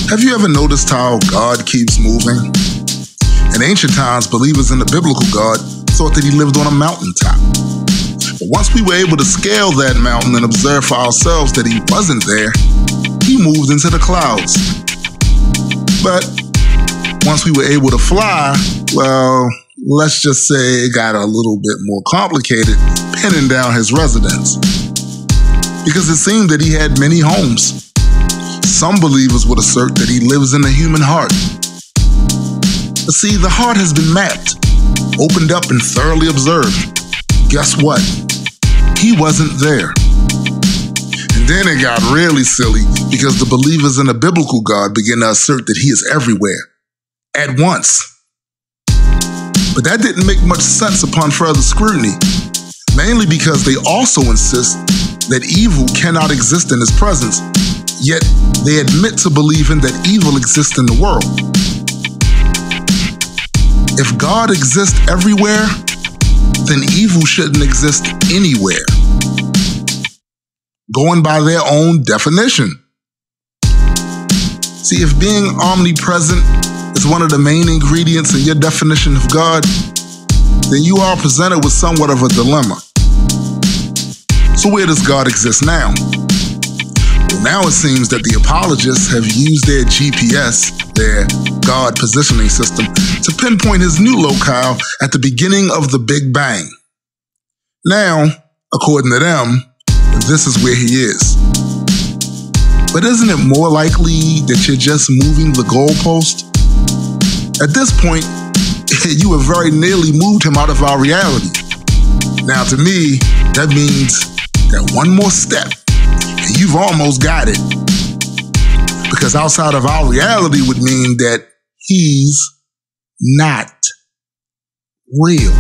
Have you ever noticed how God keeps moving? In ancient times, believers in the biblical God thought that he lived on a mountaintop. But once we were able to scale that mountain and observe for ourselves that he wasn't there, he moved into the clouds. But once we were able to fly, well, let's just say it got a little bit more complicated pinning down his residence. Because it seemed that he had many homes. Some believers would assert that he lives in the human heart. But see, the heart has been mapped, opened up, and thoroughly observed. Guess what? He wasn't there. And then it got really silly because the believers in the biblical God began to assert that he is everywhere, at once. But that didn't make much sense upon further scrutiny, mainly because they also insist that evil cannot exist in his presence, yet they admit to believing that evil exists in the world. If God exists everywhere, then evil shouldn't exist anywhere, going by their own definition. See, if being omnipresent is one of the main ingredients in your definition of God, then you are presented with somewhat of a dilemma. So where does God exist now? Well, now it seems that the apologists have used their GPS, their God positioning system, to pinpoint his new locale at the beginning of the Big Bang. Now, according to them, this is where he is. But isn't it more likely that you're just moving the goalpost? At this point, you have very nearly moved him out of our reality. Now, to me, that means that one more step, and you've almost got it. Because outside of our reality would mean that he's not real.